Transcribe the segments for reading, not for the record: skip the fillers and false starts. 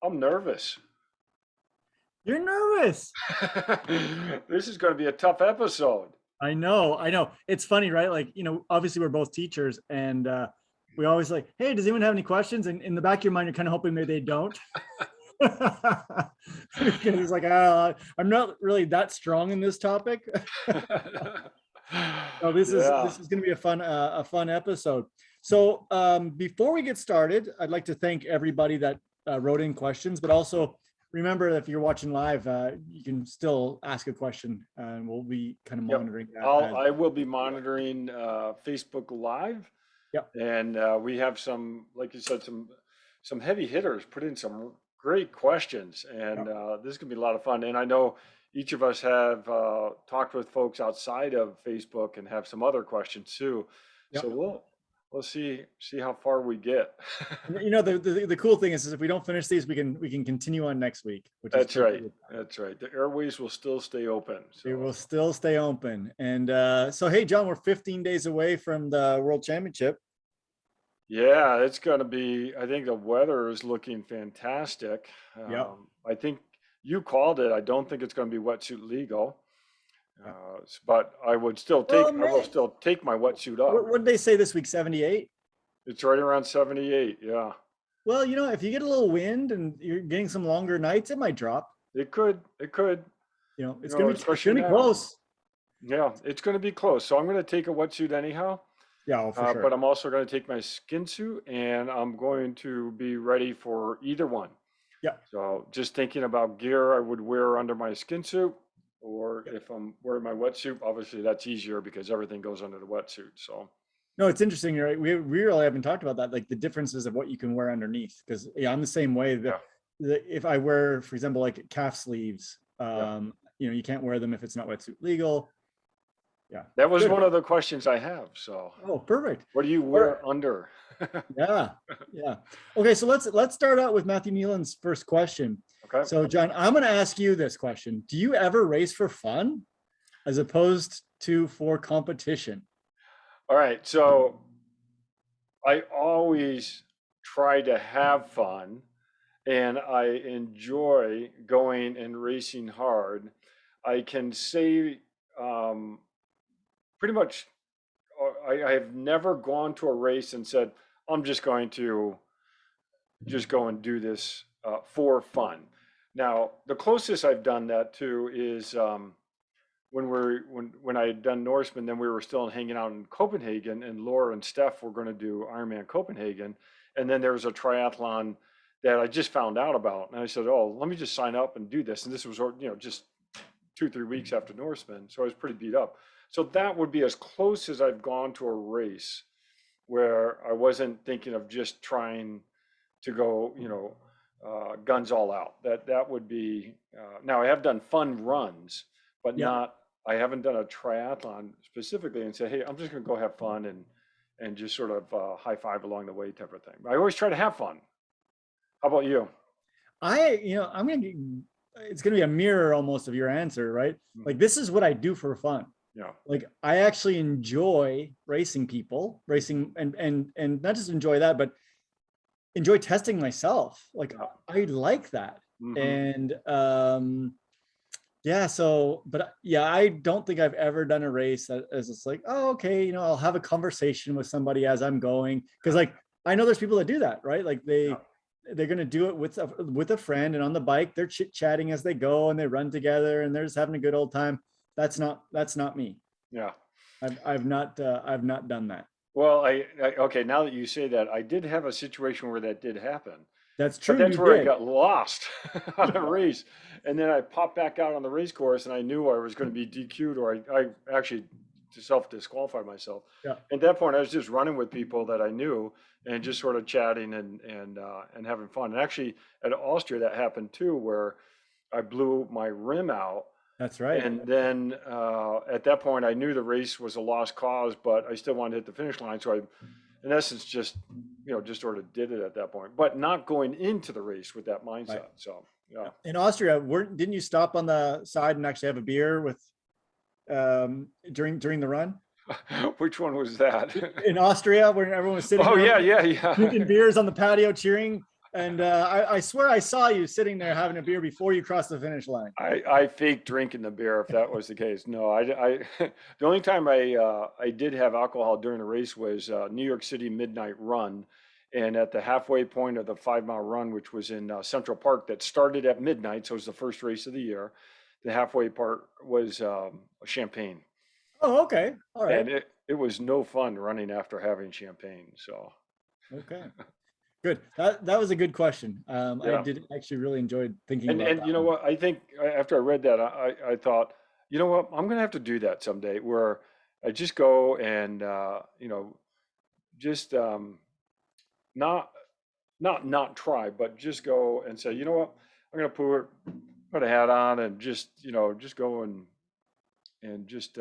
I'm nervous. You're nervous. This is going to be a tough episode. I know. It's funny, right? Like, obviously we're both teachers and we always like, hey, does anyone have any questions? And in the back of your mind, you're kind of hoping maybe they don't. Because it's like, I'm not really that strong in this topic. So this Yeah. is going to be a fun episode. So before we get started, I'd like to thank everybody that wrote in questions, but also remember if you're watching live, you can still ask a question, and we'll be kind of Yep. monitoring that. I will be monitoring Facebook Live, Yep. and we have some, like you said, some heavy hitters put in some great questions, and Yep. this is gonna be a lot of fun. And I know each of us have talked with folks outside of Facebook and have some other questions too. So Yep. we'll see how far we get. And, the cool thing is if we don't finish these, we can continue on next week, which is That's right. perfect. That's right. The airways will still stay open. It So will still stay open. And so, hey, John, we're 15 days away from the World Championship. yeah, it's going to be, I think the weather is looking fantastic. Yep. I think you called it. I don't think it's going to be wetsuit legal. Yep. But I will still take my wetsuit up. What did they say this week? 78? It's right around 78. Yeah, Well, if you get a little wind and you're getting some longer nights, it might drop. it could. It's You know, it's especially gonna be now. close. Yeah, it's going to be close. So I'm going to take a wetsuit anyhow. Yeah, for sure. But I'm also going to take my skin suit and I'm going to be ready for either one. Yeah. So just thinking about gear I would wear under my skin suit, or if I'm wearing my wetsuit, obviously that's easier because everything goes under the wetsuit. So No, it's interesting, right? We really haven't talked about that, like the differences of what you can wear underneath. Because I'm the same way. yeah, If I wear, for example, like calf sleeves, yeah. you can't wear them if it's not wetsuit legal. Yeah. That was Good. one of the questions I have. So Oh, perfect. what do you All right. wear under? Yeah. Okay, so let's start out with Matthew Nealon's first question. Okay. So, John, I'm going to ask you this question: do you ever race for fun, as opposed to for competition? All right. So I always try to have fun and I enjoy going and racing hard. I can say um, pretty much I have never gone to a race and said, I'm just going to just go and do this for fun. Now, the closest I've done that to is when I had done Norseman, then we were still hanging out in Copenhagen, and Laura and Steph were going to do Ironman Copenhagen, and then there was a triathlon that I just found out about, and I said, "Oh, let me just sign up and do this." And this was just 2-3 weeks after Norseman, so I was pretty beat up. So that would be as close as I've gone to a race where I wasn't thinking of just trying to go, guns all out. That would be. Now I have done fun runs, but Yeah. not. I haven't done a triathlon specifically and said, "Hey, I'm just going to go have fun and just sort of high five along the way," type of thing. I always try to have fun. How about you? I'm gonna. It's gonna be a mirror almost of your answer, right? Like, this is what I do for fun. Yeah. Like, I actually enjoy racing and not just enjoy that, but enjoy testing myself. Like, Yeah. I like that. Mhm. And I don't think I've ever done a race that is just like, oh, okay, I'll have a conversation with somebody as I'm going. Because, like, I know there's people that do that, right? Like, Yeah. they're going to do it with a friend, and on the bike they're chit chatting as they go, and they run together, and they're just having a good old time. That's not me. Yeah. I've not done that. Well, okay, now that you say that, I did have a situation where that did happen. That's But true. that's You where I did. got lost on a race. And then I popped back out on the race course and I knew I was going to be DQ'd, or I actually self-disqualified myself. Yeah. At that point, I was just running with people that I knew and just sort of chatting and having fun. And actually at Austria, that happened too, where I blew my rim out. That's right. And then at that point, I knew the race was a lost cause, but I still wanted to hit the finish line. So I, in essence, just sort of did it at that point, but not going into the race with that mindset. Right. So yeah. In Austria, didn't you stop on the side and actually have a beer with during the run? Which one was that? In Austria, where everyone was sitting Oh around yeah. drinking beers on the patio, cheering. And I swear I saw you sitting there having a beer before you crossed the finish line. I faked drinking the beer if that was the case. No, the only time I did have alcohol during a race was New York City midnight run. And at the halfway point of the 5 mile run, which was in Central Park, that started at midnight, so it was the first race of the year. The halfway part was champagne, Oh, okay. All and right. it was no fun running after having champagne. So Okay. Good. That was a good question. I yeah. did actually really enjoy thinking about And that you know one. what? I think after I read that, I thought, you know what? I'm gonna have to do that someday, where I just go and just not not try, but just go and say, you know what? I'm gonna put a hat on and just go and just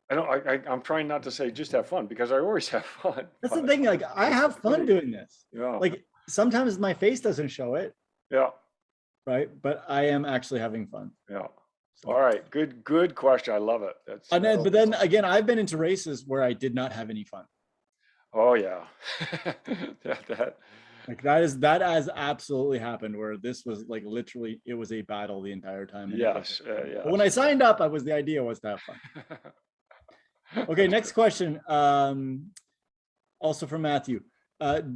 I don't I'm trying not to say just have fun because I always have fun, That's the but thing. Like I it's the have fun putting. doing this. Yeah, Like sometimes my face doesn't show it, yeah, right? But I am actually having fun. yeah. All So, right, good question. I love it. and then, That'll but then again, I've been into races where I did not have any fun. Oh yeah. That Like that has absolutely happened where this was like literally it was a battle the entire time and it wasn't yes, fun. But when yes. I signed up, the idea was to have fun. Okay, That's next good. question. Also from Matthew.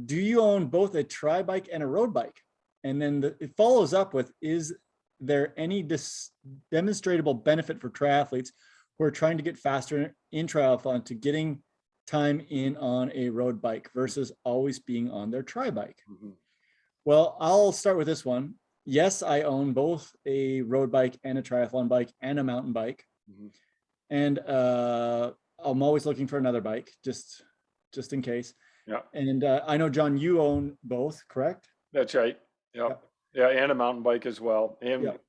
Do you own both a tri bike and a road bike? And then it follows up with, is there any demonstrable benefit for triathletes who are trying to get faster in triathlon to getting time in on a road bike versus always being on their tri bike? Mhm, Well, I'll start with this one. Yes, I own both a road bike and a triathlon bike and a mountain bike. mhm. And I'm always looking for another bike, just in case. Yeah, And I know, John, you own both, correct? that's right. Yep. Yep. Yeah, and a mountain bike as well. And Yep.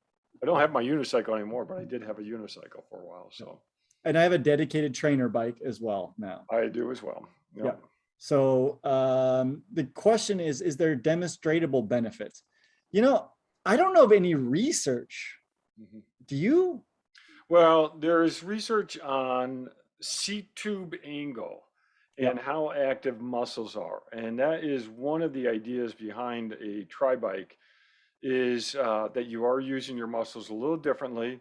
I don't have my unicycle anymore, but I did have a unicycle for a while, so And I have a dedicated trainer bike as well now. I do as well. Yeah. Yep. So the question is there demonstrable benefits? I don't know of any research. Mhm. Do you? Well, there's research on seat tube angle and Yep. how active muscles are, and that is one of the ideas behind a tri bike is that you are using your muscles a little differently,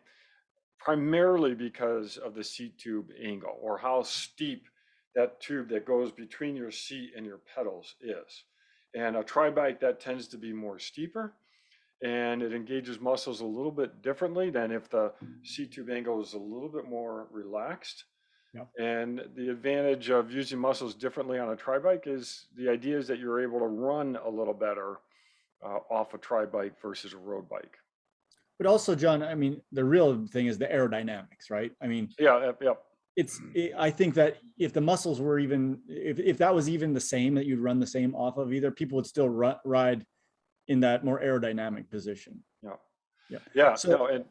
primarily because of the seat tube angle or how steep that tube that goes between your seat and your pedals is. And a tri bike that tends to be more steeper and it engages muscles a little bit differently than if the seat tube angle is a little bit more relaxed. Yep. And the advantage of using muscles differently on a tri bike is the idea is that you're able to run a little better off a tri bike versus a road bike. But also, John, I mean, the real thing is the aerodynamics, right? I mean, Yeah, yep, yep. I think that if the muscles were even, if that was even the same, that you'd run the same off of either, people would still ride in that more aerodynamic position. Yeah. Yeah. Yeah, So no, go ahead.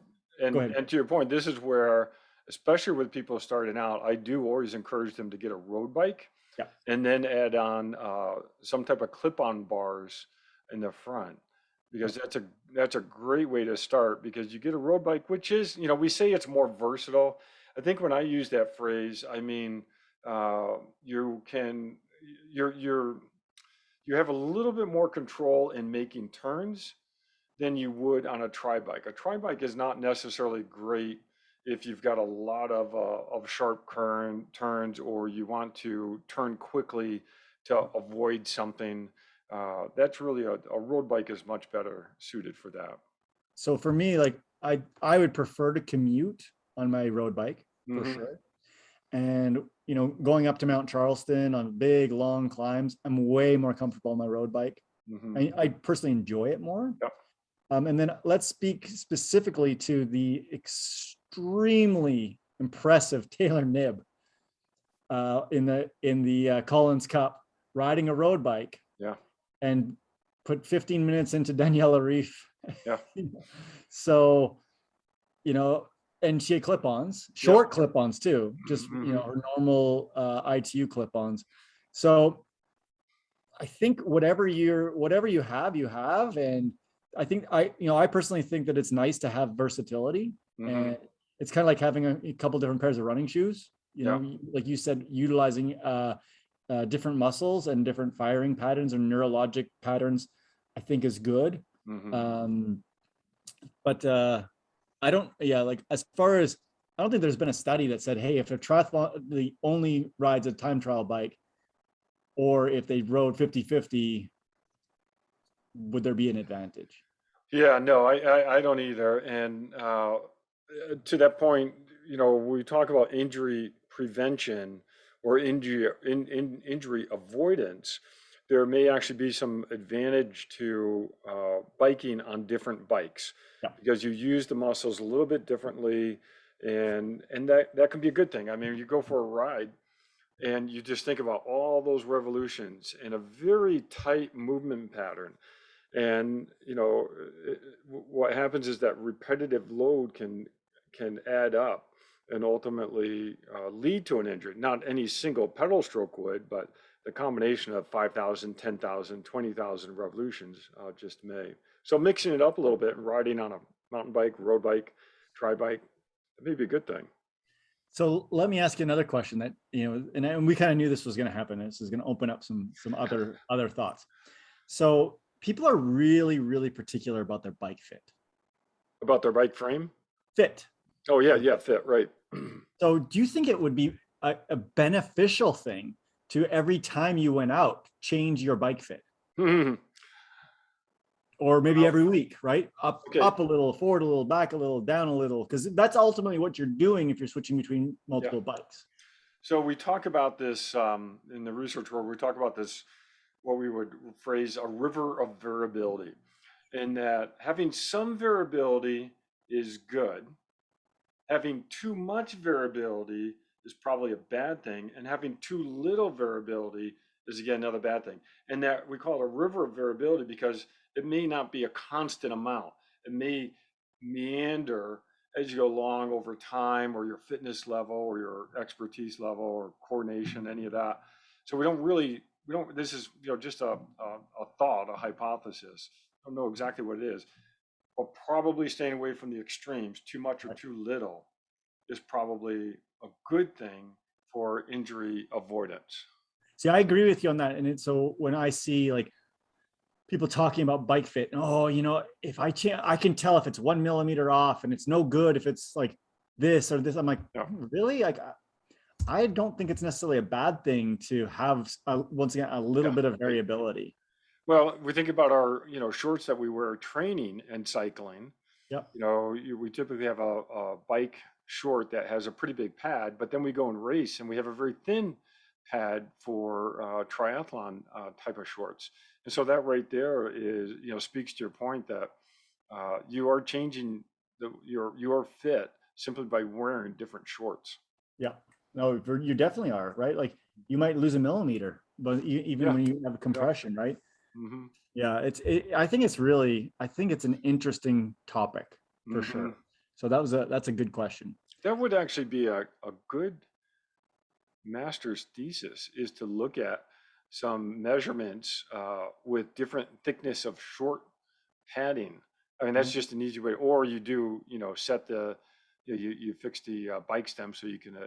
and to your point, this is where, especially with people starting out, I do always encourage them to get a road bike Yeah. and then add on some type of clip-on bars in the front because that's a great way to start because you get a road bike, which is, we say it's more versatile. I think when I use that phrase, I mean you can you have a little bit more control in making turns than you would on a tri bike. A tri bike is not necessarily great if you've got a lot of sharp turns or you want to turn quickly to avoid something. That's really a road bike is much better suited for that. So for me, like I would prefer to commute on my road bike for Hmm. sure. And going up to Mount Charleston on big long climbs, I'm way more comfortable on my road bike. Hmm. I personally enjoy it more. Yep. And then let's speak specifically to the extremely impressive Taylor Knibb in the Collins Cup, riding a road bike Yeah. and put 15 minutes into Daniela Reef. Yeah. So, and she had clip-ons, short clip-ons too, just Hmm. her normal ITU clip-ons. So I think whatever you have, and I think I personally think that it's nice to have versatility, Hmm. and it's kind of like having a couple different pairs of running shoes. Yeah. Like you said, utilizing different muscles and different firing patterns or neurologic patterns, I think is good. Um, but I don't, yeah, like as far as, I don't think there's been a study that said, hey, if a triathlete only rides a time trial bike, or if they rode 50-50, would there be an advantage? Yeah, no, I don't either. And to that point, we talk about injury prevention or injury avoidance. There may actually be some advantage to biking on different bikes Yeah. because you use the muscles a little bit differently, and that can be a good thing. I mean, you go for a ride and you just think about all those revolutions in a very tight movement pattern. And what happens is that repetitive load can add up and ultimately lead to an injury. Not any single pedal stroke would, but the combination of 5,000, 10,000, 20,000 revolutions just may. So mixing it up a little bit and riding on a mountain bike, road bike, tri bike, it may be a good thing. So let me ask you another question that, and we kind of knew this was going to happen. This is going to open up some other thoughts. So people are really, really particular about their bike fit. About their bike frame? Fit. Oh, yeah, fit, right. So do you think it would be a beneficial thing to every time you went out, change your bike fit? Or maybe every week, right? Up a little, forward a little, back a little, down a little, because that's ultimately what you're doing if you're switching between multiple bikes. So we talk about this in the research world. We talk about this, what we would phrase a river of variability, in that having some variability is good. Having too much variability is probably a bad thing, and having too little variability is again another bad thing. And that we call it a river of variability because it may not be a constant amount. It may meander as you go along over time, or your fitness level, or your expertise level, or coordination, any of that. So we don't. This is just a thought, a hypothesis. I don't know exactly what it is, but probably staying away from the extremes, too much or too little, is probably a good thing for injury avoidance. See, I agree with you on that. And so when I see like people talking about bike fit, if I can tell if it's 1 millimeter off, and it's no good if it's like this or this. I'm like, really? Like, I don't think it's necessarily a bad thing to have once again a little bit of variability. Well, we think about our shorts that we wear training and cycling. Yep. We typically have a bike short that has a pretty big pad, but then we go and race and we have a very thin pad for triathlon type of shorts. And so that right there is, speaks to your point that you are changing your fit simply by wearing different shorts. Yeah, no, you definitely are, right? Like you might lose a millimeter, but even when you have a compression, right? Mm-hmm. Yeah, I think it's an interesting topic for sure. So that's a good question. That would actually be a good master's thesis, is to look at some measurements with different thickness of short padding. I mean, that's just an easy way. Or you do, set you fix the bike stem so you can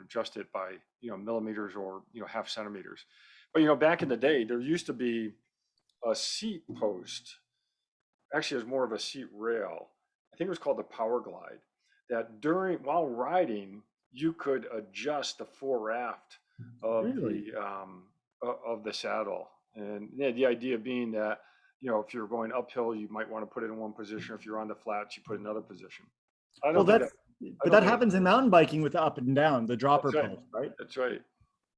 adjust it by, millimeters or, half centimeters. But, back in the day, there used to be a seat post. Actually, it was more of a seat rail. I think it was called the Power Glide. That while riding, you could adjust the fore aft of the saddle, and the idea being that if you're going uphill, you might want to put it in one position. If you're on the flats, you put it in another position. That happens in mountain biking with the up and down, the dropper post, right? That's right.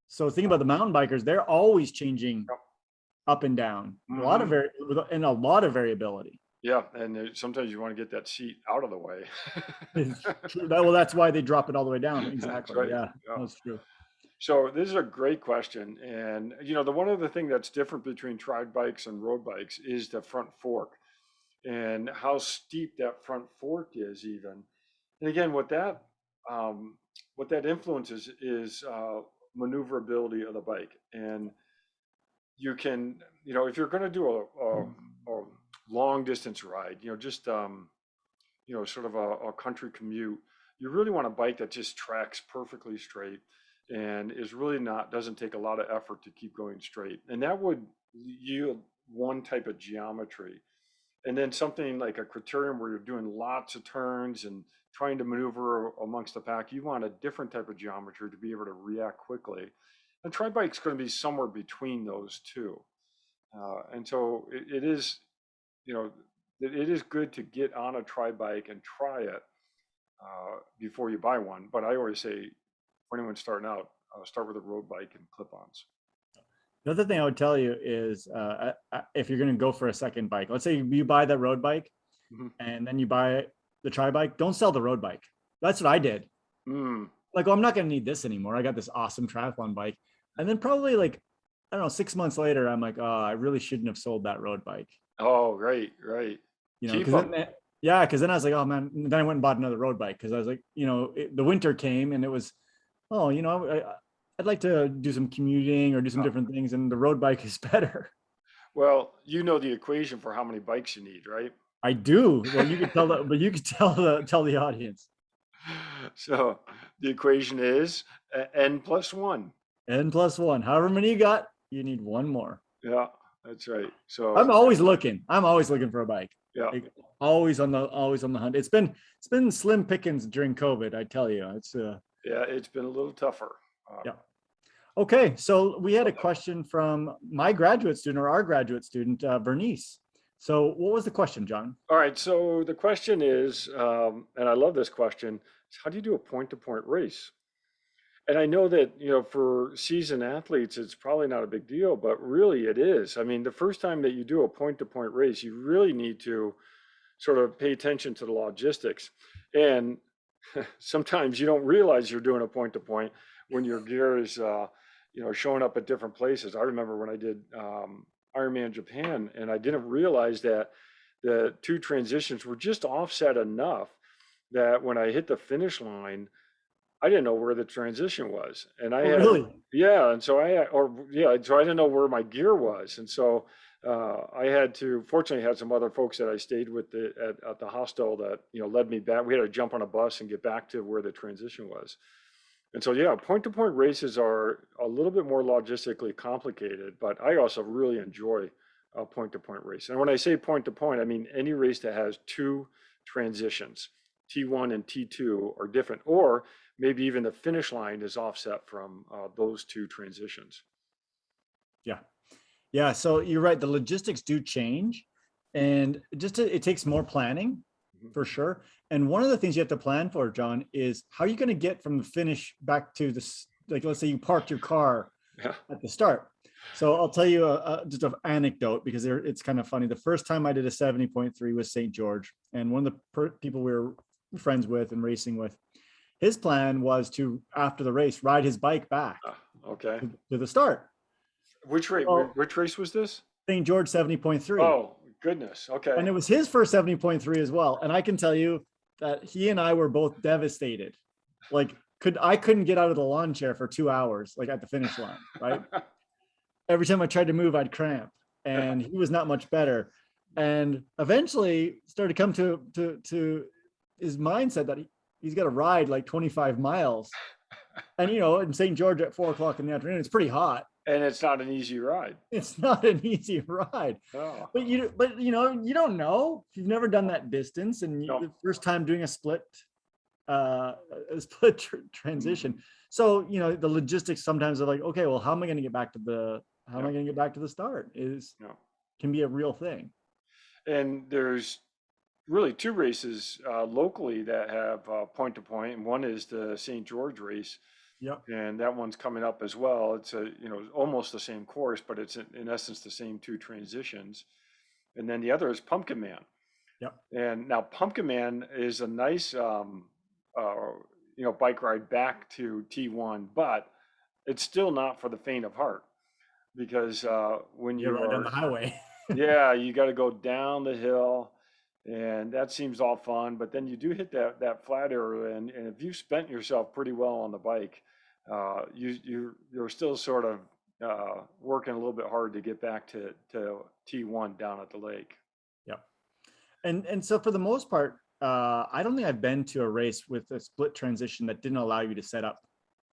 So think about the mountain bikers; they're always changing up and down, a lot of variability. Yeah, and sometimes you want to get that seat out of the way. Well, that's why they drop it all the way down. Exactly. Right. Yeah, that's true. So this is a great question, and the one other thing that's different between tri bikes and road bikes is the front fork, and how steep that front fork is even. And again, what that influences is maneuverability of the bike, and you can if you're going to do a long distance ride, just sort of a country commute, you really want a bike that just tracks perfectly straight. and is really not, doesn't take a lot of effort to keep going straight. And that would yield one type of geometry. And then something like a criterium where you're doing lots of turns and trying to maneuver amongst the pack, you want a different type of geometry to be able to react quickly. And tri bike's going to be somewhere between those two. And so it is, you know, it is good to get on a tri bike and try it before you buy one. But I always say, for anyone starting out, start with a road bike and clip-ons. The other thing I would tell you is if you're going to go for a second bike, let's say you buy that road bike and then you buy the tri bike, don't sell the road bike. That's what I did. Like, oh, I'm not going to need this anymore. I got this awesome triathlon bike. And then probably like, I don't know, 6 months later, I'm like, oh, I really shouldn't have sold that road bike. Oh, right. You know, because then I was like, oh man, and then I went and bought another road bike because I was like, you know, the winter came and it was, oh, you know, I'd like to do some commuting or do some different things, and the road bike is better. Well, you know the equation for how many bikes you need, right? I do. Well, you could tell that, but you could tell the audience. So the equation is n+1. N+1. However many you got, you need one more. Yeah, that's right. So I'm always looking. I'm always looking for a bike. Yeah. Like, always on the hunt. It's been slim pickings during COVID, I tell you. It's yeah, it's been a little tougher. Yeah. Okay, so we had a question from my graduate student, or our graduate student, Bernice. So what was the question, John? All right, so the question is, and I love this question, is how do you do a point-to-point race? And I know that, you know, for seasoned athletes, it's probably not a big deal, but really it is. I mean, the first time that you do a point-to-point race, you really need to sort of pay attention to the logistics. And sometimes you don't realize you're doing a point-to-point when your gear is, you know, showing up at different places. I remember when I did Ironman Japan, and I didn't realize that the two transitions were just offset enough that when I hit the finish line, I didn't know where the transition was. And I had, Really? yeah. And so so I didn't know where my gear was. And so I had to, fortunately, had some other folks that I stayed with at the hostel that, you know, led me back. We had to jump on a bus and get back to where the transition was. And so, yeah, point-to-point races are a little bit more logistically complicated, but I also really enjoy a point-to-point race. And when I say point-to-point, I mean any race that has two transitions, T1 and T2 are different, or maybe even the finish line is offset from those two transitions. Yeah, so you're right. The logistics do change, and it takes more planning for sure. And one of the things you have to plan for, John, is how you're going to get from the finish back to this. Like, let's say you parked your car at the start. So I'll tell you just an anecdote, because it's kind of funny. The first time I did a 70.3 was St. George, and one of the people we were friends with and racing with, his plan was to, after the race, ride his bike back to the start. Which race? Which race was this? St. George 70.3. Oh, goodness. Okay. And it was his first 70.3 as well. And I can tell you that he and I were both devastated. Like, I couldn't get out of the lawn chair for 2 hours, like at the finish line, right? Every time I tried to move, I'd cramp, and he was not much better. And eventually started to come to his mindset that he's got to ride like 25 miles. And, you know, in St. George at 4 o'clock in the afternoon, it's pretty hot. And it's not an easy ride. It's not an easy ride. Oh. But you know, you don't know if you've never done that distance, and the first time doing a split transition. So, you know, the logistics sometimes are like, okay, well, how am I going to get back to the start can be a real thing. And there's really two races locally that have point to point, and one is the St. George race. Yep. And that one's coming up as well. It's almost the same course, but it's in essence the same two transitions. And then the other is Pumpkin Man. Yep. And now Pumpkin Man is a nice, bike ride back to T1, but it's still not for the faint of heart, because when you're right on the highway, yeah, you got to go down the hill. And that seems all fun, but then you do hit that flat area, and if you spent yourself pretty well on the bike, you're still sort of working a little bit hard to get back to T1 down at the lake. Yep. And so for the most part, I don't think I've been to a race with a split transition that didn't allow you to set up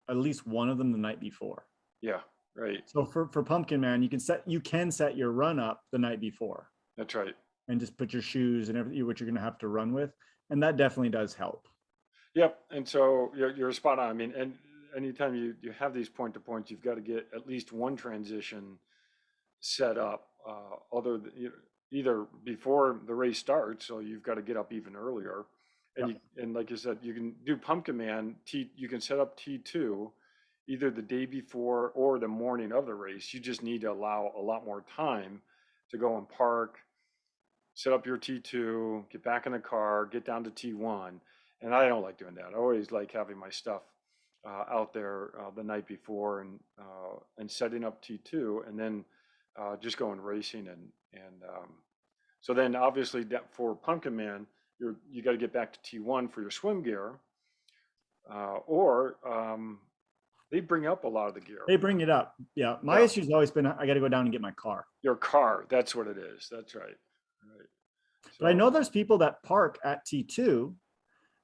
at least one of them the night before. Yeah, right. So for Pumpkin Man, you can set your run up the night before That's right. and just put your shoes and everything what you're going to have to run with, and that definitely does help. Yep. And so you're spot on. I mean, and anytime you have these point to points, you've got to get at least one transition set up, either before the race starts, so you've got to get up even earlier. And Yep. and like you said, you can do Pumpkin Man you can set up T2 either the day before or the morning of the race. You just need to allow a lot more time to go and park, set up your T2, get back in the car, get down to T1. And I don't like doing that. I always like having my stuff out there the night before and setting up T2 and then just going racing and so then obviously for Pumpkin Man, you got to get back to T1 for your swim gear or they bring up a lot of the gear. They bring it up. Yeah. My issue's always been I got to go down and get my car. Your car, that's what it is. That's right. Right. But I know there's people that park at T2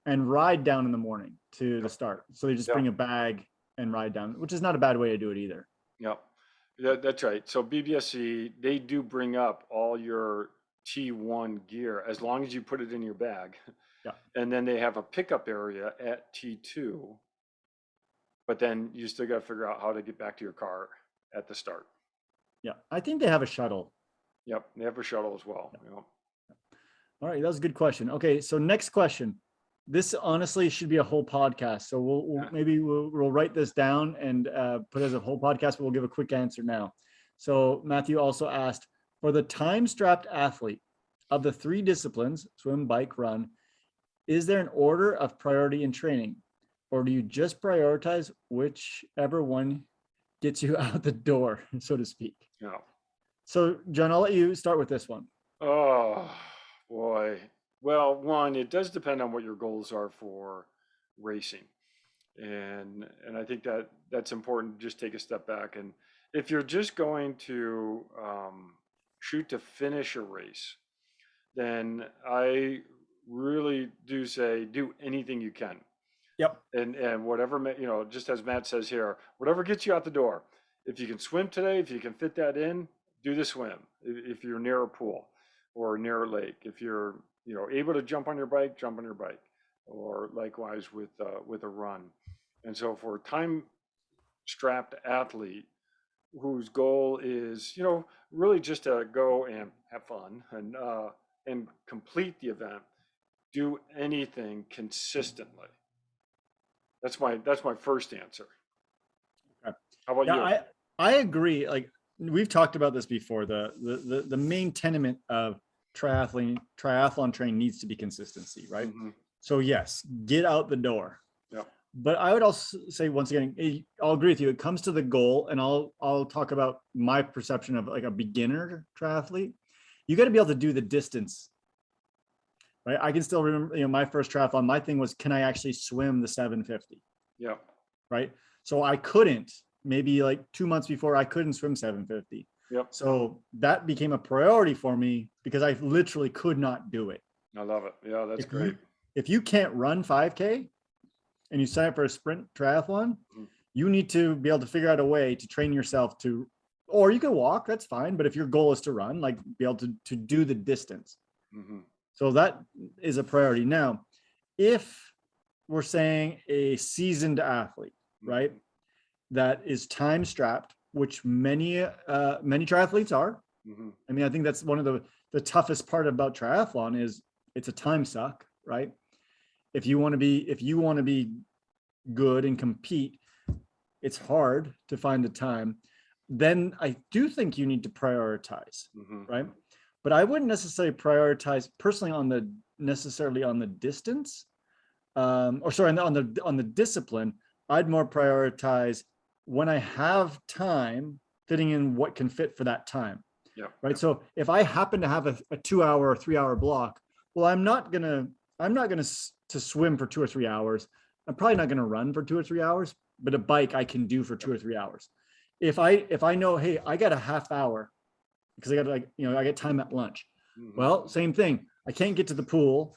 and ride down in the morning to the start. So they just bring a bag and ride down, which is not a bad way to do it either. Yep. That's right. So BBSC, they do bring up all your T1 gear as long as you put it in your bag. Yeah. And then they have a pickup area at T2. But then you still got to figure out how to get back to your car at the start. Yeah. I think they have a shuttle. Yep. They have a shuttle as well. Yeah. Yep. All right. That was a good question. Okay. So next question. This honestly should be a whole podcast. So we'll write this down and put it as a whole podcast, but we'll give a quick answer now. So Matthew also asked, for the time-strapped athlete of the 3 disciplines, swim, bike, run, is there an order of priority in training? Or do you just prioritize whichever one gets you out the door, so to speak? Yeah. So John, I'll let you start with this one. Oh, boy. Well, one, it does depend on what your goals are for racing. And I think that's important. Just take a step back. And if you're just going to shoot to finish a race, then I really do say do anything you can. Yep. And whatever, just as Matt says here, whatever gets you out the door. If you can swim today, if you can fit that in, do the swim. If you're near a pool or near a lake, if you're able to jump on your bike, or likewise with a run. And so for a time-strapped athlete whose goal is, really just to go and have fun and complete the event, do anything consistently. That's my first answer. Okay. How about you? I agree. Like we've talked about this before. The main tenet of triathlon training needs to be consistency, right? Mm-hmm. So yes, get out the door. Yep. But I would also say once again, I'll agree with you. It comes to the goal, and I'll talk about my perception of like a beginner triathlete. You got to be able to do the distance, right? I can still remember, my first triathlon. My thing was, can I actually swim the 750? Yeah. Right. So I couldn't. Maybe like 2 months before, I couldn't swim 750. Yep. So that became a priority for me because I literally could not do it. I love it. Yeah, that's great. If you can't run 5K and you sign up for a sprint triathlon, you need to be able to figure out a way to train yourself to, or you can walk, that's fine. But if your goal is to run, like be able to do the distance. Mm-hmm. So that is a priority. Now, if we're saying a seasoned athlete, right, that is time strapped, which many triathletes are. Mm-hmm. I mean, I think that's one of the toughest part about triathlon is it's a time suck, right? If you want to be good and compete, it's hard to find the time. Then I do think you need to prioritize, right? But I wouldn't necessarily prioritize personally on the distance, on the discipline. I'd more prioritize when I have time, fitting in what can fit for that time. Yeah. Right. So if I happen to have a 2 hour or 3 hour block, well, I'm not gonna to swim for 2 or 3 hours. I'm probably not gonna run for 2 or 3 hours, but a bike I can do for 2 or 3 hours. If I know, hey, I got a half hour because I got I get time at lunch. Well, same thing. I can't get to the pool.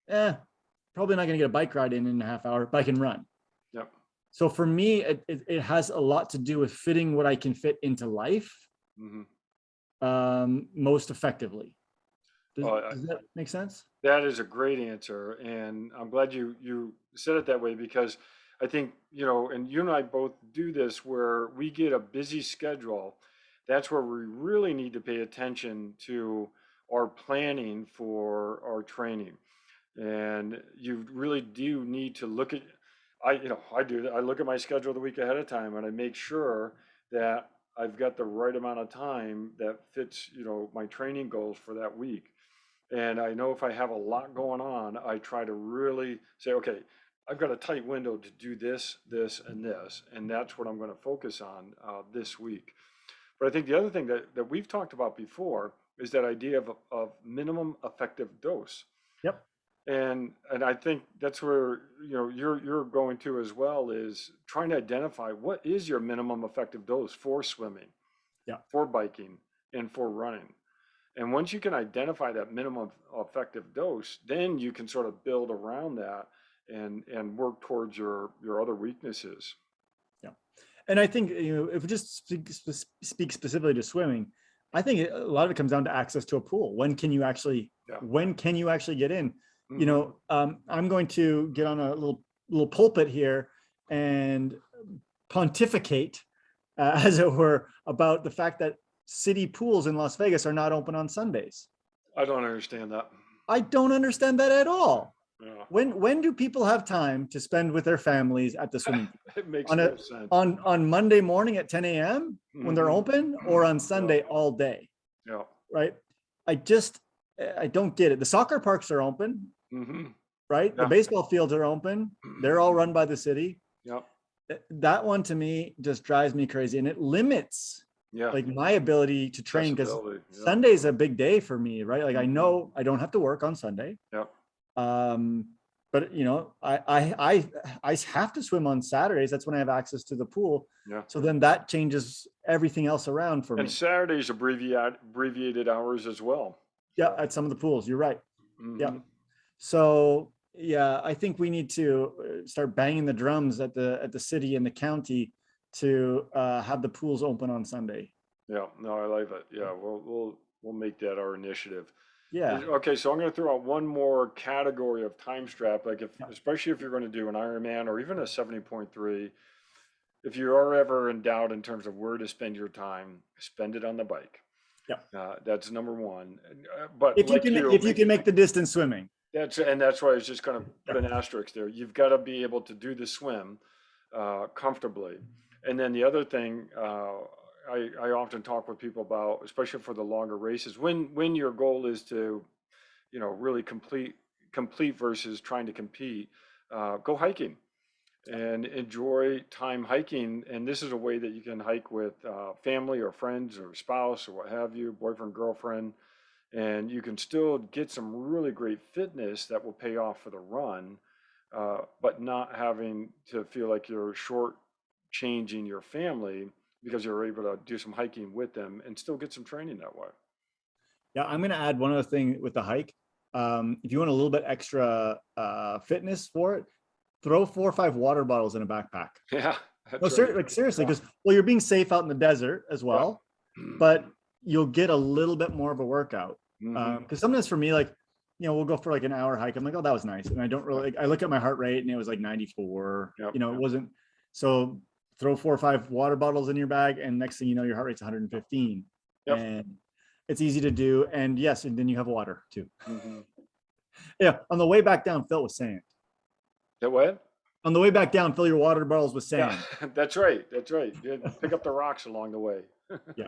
Probably not gonna get a bike ride in a half hour, but I can run. Yep. So for me, it has a lot to do with fitting what I can fit into life Mhm. most effectively. Does, Well, does that make sense? that is a great answer, and I'm glad you said it that way because I think, and you and I both do this where we get a busy schedule. That's where we really need to pay attention to our planning for our training. And you really do need to look at, I do that. I look at my schedule the week ahead of time and I make sure that I've got the right amount of time that fits, my training goals for that week. And I know if I have a lot going on, I try to really say, okay, I've got a tight window to do this, this, and this, and that's what I'm going to focus on this week. But I think the other thing that we've talked about before is that idea of minimum effective dose. Yep. And I think that's where you're going to as well, is trying to identify what is your minimum effective dose for swimming, Yeah. for biking, and for running. And once you can identify that minimum effective dose, then you can sort of build around that and work towards your other weaknesses. Yeah. And I think, if we just speak specifically to swimming, I think a lot of it comes down to access to a pool. When can you actually get in? Hmm. I'm going to get on a little pulpit here and pontificate, as it were, about the fact that city pools in Las Vegas are not open on Sundays. I don't understand that. I don't understand that at all. Yeah. When do people have time to spend with their families at the swimming pool? It makes On no sense. on Monday morning at 10 a.m. when they're Hmm. open, or on Sunday all day, Yeah. right? I don't get it. The soccer parks are open, Hmm. right? The Yeah. baseball fields are open. They're all run by the city. Yeah. That one to me just drives me crazy, and it limits Yeah. like my ability to train, because Accessibility. Yeah. Sunday's a big day for me, right? Like I Mhm. know I don't have to work on Sunday. Yeah. Um, but I have to swim on Saturdays. That's when I have access to the pool. Yeah. So then that changes everything else around for And me. Saturdays abbreviated hours as well. Yeah, So. at some of the pools, you're right. Yeah. Hmm. So yeah, I think we need to start banging the drums at the city and the county to have the pools open on Sunday. Yeah. No, I like it. Yeah. We'll make that our initiative. Yeah. Okay, so I'm going to throw out one more category of time strap, like Yeah. especially if you're going to do an Ironman or even a 70.3, if you are ever in doubt in terms of where to spend your time, spend it on the bike. Yeah. That's number one. But If you like can, you, if you can make the distance swimming. that's why I was just going to put Yeah. an asterisk there. You've got to be able to do the swim comfortably. And then the other thing I often talk with people about, especially for the longer races, when your goal is to really complete versus trying to compete, go hiking and enjoy time hiking. And this is a way that you can hike with family or friends or spouse or what have you, boyfriend, girlfriend, and you can still get some really great fitness that will pay off for the run, but not having to feel like you're short changing your family because you're able to do some hiking with them and still get some training that way. Yeah, I'm going to add one other thing with the hike. If you want a little bit extra fitness for it, throw 4 or 5 water bottles in a backpack. Yeah, No, that's right. like seriously, Yeah. because you're being safe out in the desert as Yeah. well, but you'll get a little bit more of a workout. Mhm. Because sometimes for me, like, we'll go for like an hour hike. I'm like, oh, that was nice. And I don't really, I look at my heart rate and it was like 94. Yep, It yep. wasn't. So throw 4 or 5 water bottles in your bag, and next thing you know, your heart rate's 115. Yep. And it's easy to do. And yes, and then you have water too. Mhm. Yeah. On the way back down, fill it with sand. That what? On the way back down, fill your water bottles with sand. Yeah, that's right. That's right. You pick up the rocks along the way. Yeah.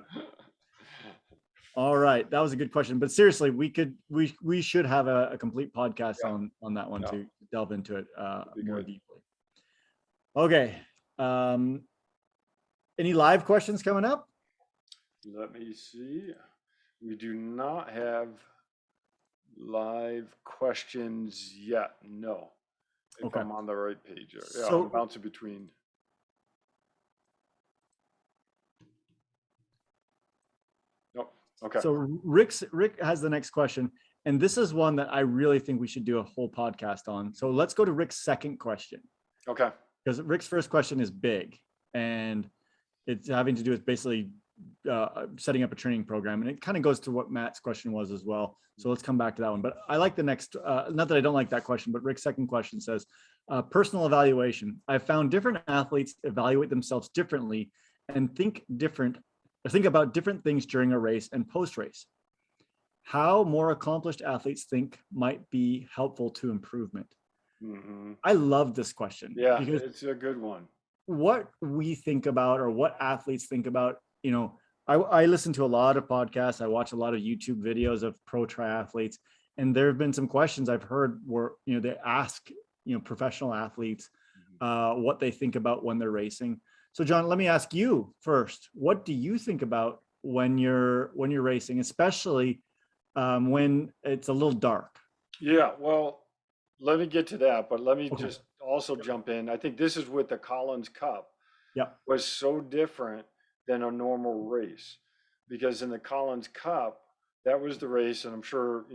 All right, that was a good question. But seriously, we should have a complete podcast Yeah. on that one Yeah. to delve into it be more good. deeply. Okay. Any live questions coming up? Let me see. We do not have live questions yet. No. If Okay. I'm on the right page here. Yeah, So- I'm bouncing between. Nope. Okay. So Rick has the next question, and this is one that I really think we should do a whole podcast on. So let's go to Rick's second question. Okay. because Rick's first question is big, and it's having to do with basically setting up a training program, and it kind of goes to what Matt's question was as well. So let's come back to that one. But I like the next, not that I don't like that question, but Rick's second question says, personal evaluation. I've found different athletes evaluate themselves differently and think about different things during a race and post-race. How more accomplished athletes think might be helpful to improvement. Mm-hmm. I love this question. Yeah, because it's a good one. what we think about, or what athletes think about, I listen to a lot of podcasts. I watch a lot of YouTube videos of pro triathletes, and there have been some questions I've heard where, they ask, professional athletes, what they think about when they're racing. So John, let me ask you first, what do you think about when you're racing, especially when it's a little dark? Yeah, well, let me get to that, but let me Okay. just also jump in. I think this is with the Collins Cup Yeah. was so different than a normal race, because in the Collins Cup, that was the race, and I'm sure,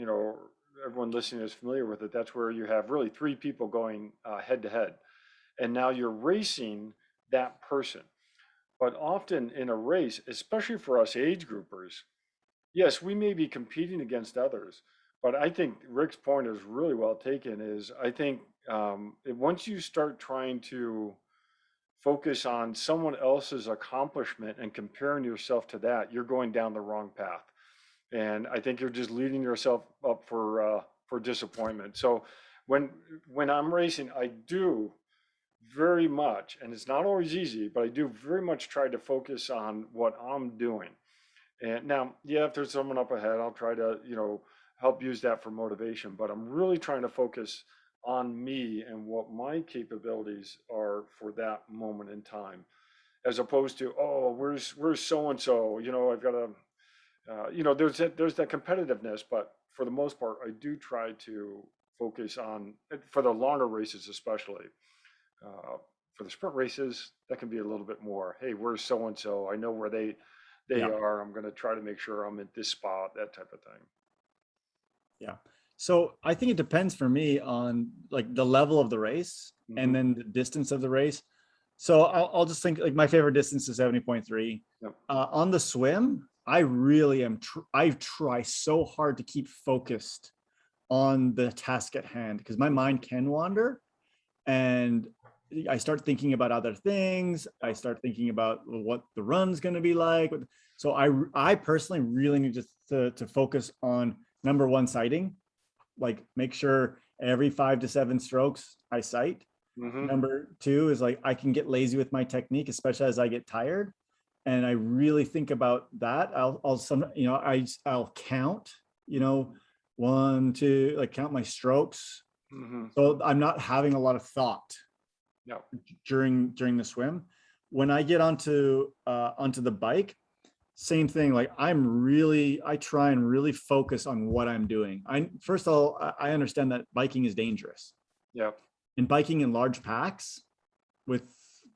everyone listening is familiar with it. That's where you have really three people going head to head, and now you're racing that person. But often in a race, especially for us age groupers, yes, we may be competing against others, but I think Rick's point is really well taken. Is I think once you start trying to focus on someone else's accomplishment and comparing yourself to that, you're going down the wrong path, and I think you're just leading yourself up for disappointment. So when I'm racing, I do very much, and it's not always easy, but I do very much try to focus on what I'm doing. And now, yeah, if there's someone up ahead, I'll try to, help use that for motivation. But I'm really trying to focus on me and what my capabilities are for that moment in time, as opposed to, oh, where's so and so? I've got to, there's that competitiveness. But for the most part, I do try to focus on, for the longer races, especially. For the sprint races, that can be a little bit more. Hey, where's so and so? I know where they Yeah. are. I'm going to try to make sure I'm at this spot, that type of thing. Yeah. So I think it depends for me on like the level of the race and then the distance of the race. So I'll just think like my favorite distance is 70.3. Yep. On the swim, I really am. I try so hard to keep focused on the task at hand because my mind can wander, and I start thinking about other things. I start thinking about what the run's going to be like. So I personally really need to focus on number one, sighting, like make sure every 5 to 7 strokes I sight. Number two is like I can get lazy with my technique, especially as I get tired. And I really think about that. I'll count, 1, 2, like count my strokes. So I'm not having a lot of thought during the swim. When I get onto the bike, same thing. Like I try and really focus on what I'm doing. First of all, I understand that biking is dangerous. Yeah. And biking in large packs with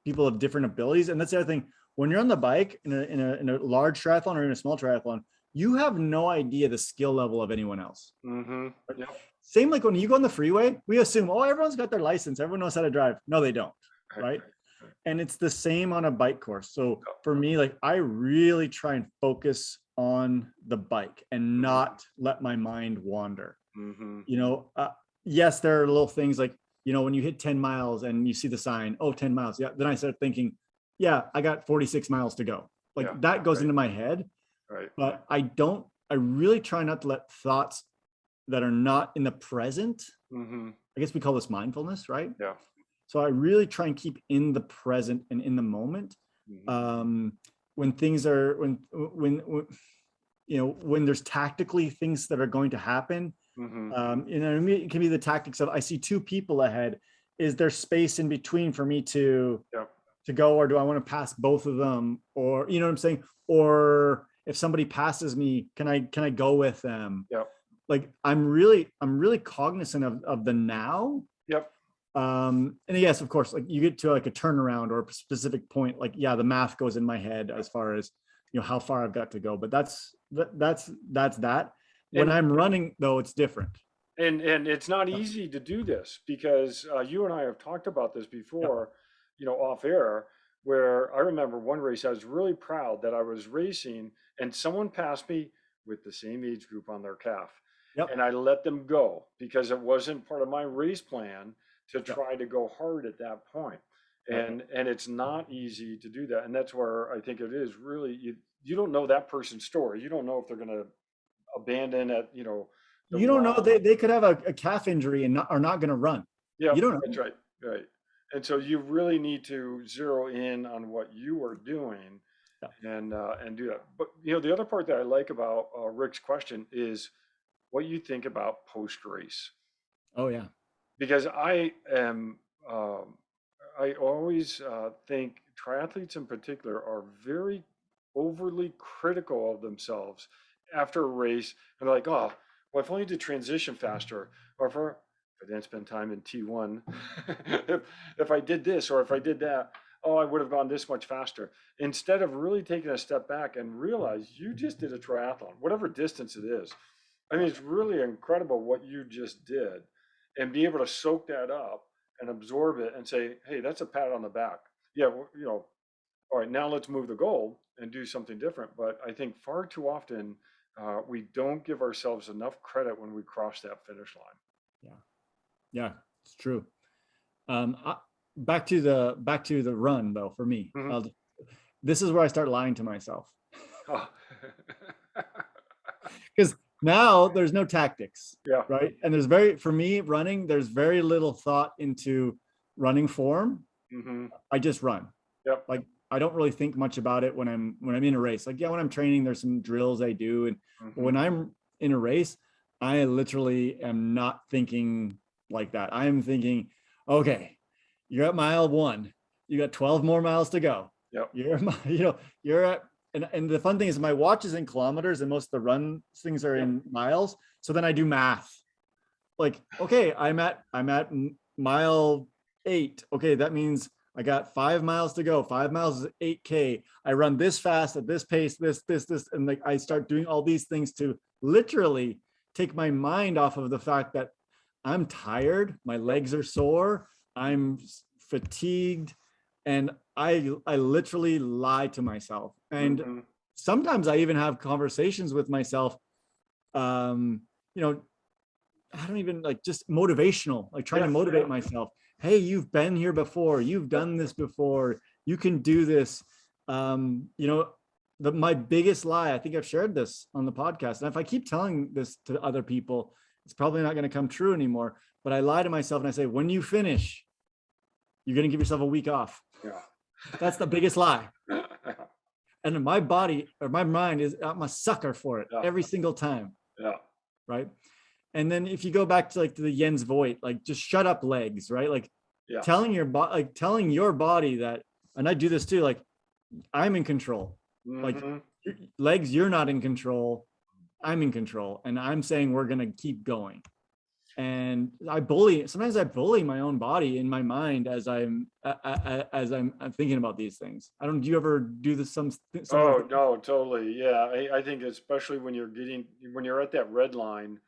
people of different abilities. And that's the other thing. When you're on the bike in a large triathlon or in a small triathlon, you have no idea the skill level of anyone else. Yep. Same like when you go on the freeway, we assume, oh, everyone's got their license. Everyone knows how to drive. No, they don't. Right. And it's the same on a bike course. So for me, like I really try and focus on the bike and not let my mind wander. Yes, there are little things like, when you hit 10 miles and you see the sign, oh, 10 miles. Yeah. Then I start thinking, yeah, I got 46 miles to go. Like that goes into my head. Right. But I really try not to let thoughts that are not in the present. I guess we call this mindfulness, right? Yeah. So I really try and keep in the present and in the moment. When things are, when there's tactically things that are going to happen, it can be the tactics of, I see 2 people ahead. Is there space in between for me to go, or do I want to pass both of them? Or, you know what I'm saying? Or if somebody passes me, can I go with them? Like I'm really cognizant of the now. And yes, of course, like you get to like a turnaround or a specific point, like, yeah, the math goes in my head as far as, how far I've got to go, but that's that. When I'm running though, it's different. And it's not easy to do this because you and I have talked about this before. off air, where I remember one race, I was really proud that I was racing and someone passed me with the same age group on their calf. Yep. And I let them go because it wasn't part of my race plan to Yep. try to go hard at that point. Right. And it's not easy to do that. And that's where I think it is really, you don't know that person's story. You don't know if they're going to abandon at, the You don't know, wrong. they could have a calf injury and are not going to run. Yeah, You don't know. that's right. Right. And so you really need to zero in on what you are doing Yeah. and do that. But the other part that I like about Rick's question is what you think about post race, Oh yeah. because um, I always think triathletes in particular are very overly critical of themselves after a race. And they're like, oh, well, if I only did transition faster, or if I didn't spend time in T1, if I did this or if I did that, oh, I would have gone this much faster. Instead of really taking a step back and realize you just did a triathlon, whatever distance it is. I mean, it's really incredible what you just did, and be able to soak that up and absorb it and say, hey, that's a pat on the back. Yeah, all right, now let's move the goal and do something different. But I think far too often we don't give ourselves enough credit when we cross that finish line. Yeah. Yeah, it's true. Back to the run though, for me. Mm-hmm. This is where I start lying to myself. Oh. Because now there's no tactics. Yeah. Right. And for me, running, there's very little thought into running form. Mm-hmm. I just run. Yep. Like I don't really think much about it when I'm in a race. Like, yeah, when I'm training, there's some drills I do. And Mm-hmm. when I'm in a race, I literally am not thinking like that. I'm thinking, okay, you're at mile 1. You got 12 more miles to go. Yep. You're at, and the fun thing is my watch is in kilometers and most of the run things are in miles. So then I do math. Like, okay, I'm at mile 8. Okay, that means I got 5 miles to go. 5 miles is 8K. I run this fast at this pace, this, and like I start doing all these things to literally take my mind off of the fact that I'm tired, my legs are sore, I'm fatigued, and I literally lie to myself. And Mm-hmm. sometimes I even have conversations with myself, I don't even like, just motivational, like trying to motivate myself. Hey, you've been here before, you've done this before, you can do this. My biggest lie, I think I've shared this on the podcast, and if I keep telling this to other people, it's probably not going to come true anymore. But I lie to myself and I say, when you finish, you're going to give yourself a week off. Yeah. That's the biggest lie. And my body or my mind is, I'm a sucker for it every single time. Yeah. Right. And then if you go back to the Jens Voigt, like just shut up legs, right? Like telling your body that, and I do this too, like I'm in control. Mm-hmm. Like legs, you're not in control. I'm in control. And I'm saying we're going to keep going. And sometimes I bully my own body in my mind as I'm thinking about these things. Do you ever do this? Oh, no, totally. Yeah. I think especially when you're at that red line,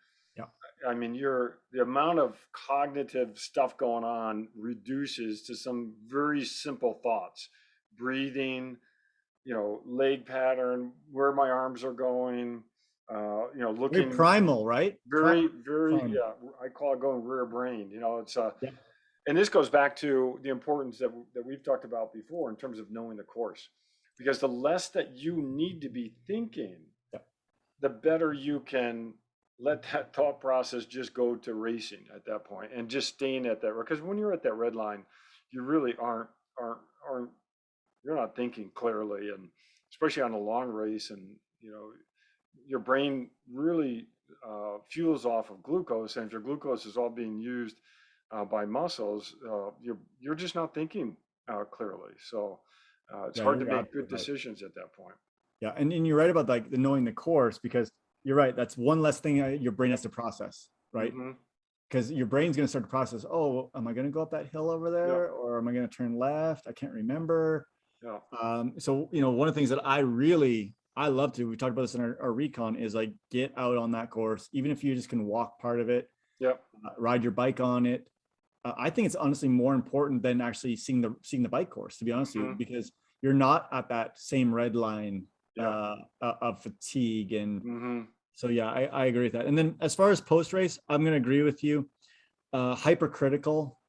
I mean, the amount of cognitive stuff going on reduces to some very simple thoughts: breathing, leg pattern, where my arms are going, looking very primal, right? Very, very, primal. Yeah. I call it going rear brain. It's and this goes back to the importance that we've talked about before in terms of knowing the course, because the less that you need to be thinking, the better you can let that thought process just go to racing at that point and just staying at that. Because when you're at that red line, you really aren't you're not thinking clearly, and especially on a long race, and your brain really fuels off of glucose, and if your glucose is all being used by muscles, you're just not thinking clearly. So it's hard to make good decisions at that point. Yeah, and you're right about the knowing the course, because you're right. That's one less thing your brain has to process, right? Because your brain's going to start to process, oh, am I going to go up that hill over there, or am I going to turn left? I can't remember. So one of the things that I love to, we talked about this in our recon, is like get out on that course, even if you just can walk part of it, ride your bike on it, I think it's honestly more important than actually seeing the bike course, to be honest with you, because you're not at that same red line of fatigue. And so, yeah, I agree with that. And then as far as post race, I'm going to agree with you. Hypercritical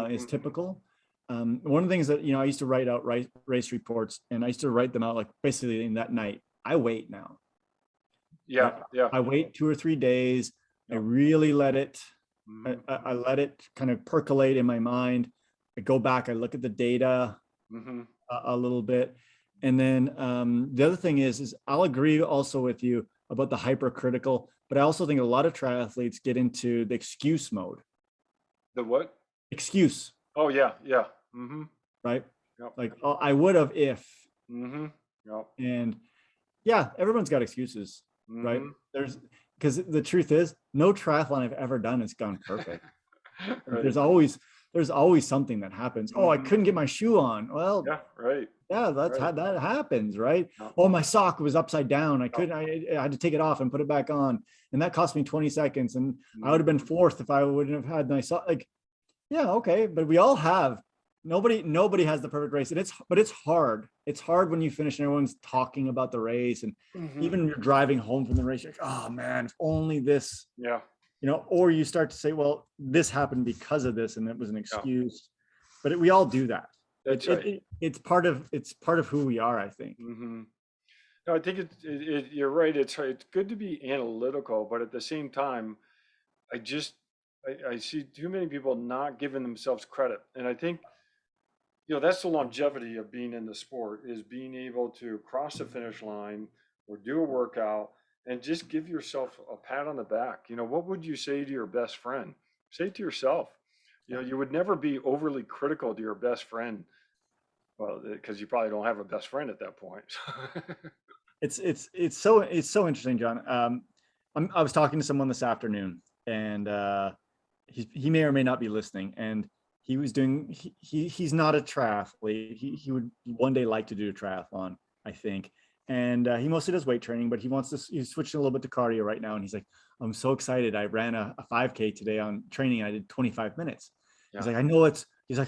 is typical. One of the things that, I used to write out race reports, and I used to write them out like basically in that night. I wait now. I wait 2 or 3 days. I really let it, I let it kind of percolate in my mind. I go back, I look at the data a little bit. And then the other thing is I'll agree also with you about the hypercritical, but I also think a lot of triathletes get into the excuse mode. The what? Excuse. Oh, yeah. Right? Like, oh, I would have if. And yeah, everyone's got excuses, right? Because the truth is, no triathlon I've ever done has gone perfect. Right. There's always something that happens. Oh, I couldn't get my shoe on. Well, that happens, right? Oh, my sock was upside down. I had to take it off and put it back on, and that cost me 20 seconds. And I would have been fourth if I wouldn't have had my sock. Like, yeah, okay, but we all have. Nobody has the perfect race, and it's hard. It's hard when you finish and everyone's talking about the race, and even you're driving home from the race, you're like, oh man, if only this. Or you start to say, well, this happened because of this, and it was an excuse. But we all do that. That's right. It's part of who we are, I think. No, I think you're right. It's good to be analytical, but at the same time, I see too many people not giving themselves credit, and I think that's the longevity of being in the sport, is being able to cross the finish line or do a workout and just give yourself a pat on the back. What would you say to your best friend? Say it to yourself. You would never be overly critical to your best friend. Well, because you probably don't have a best friend at that point. It's so interesting, John. I was talking to someone this afternoon, and he may or may not be listening, and he was doing, he's not a triathlete. He would one day like to do a triathlon, I think. And he mostly does weight training, but he's switching a little bit to cardio right now. And he's like, I'm so excited. I ran a 5K today on training. I did 25 minutes. He's like, I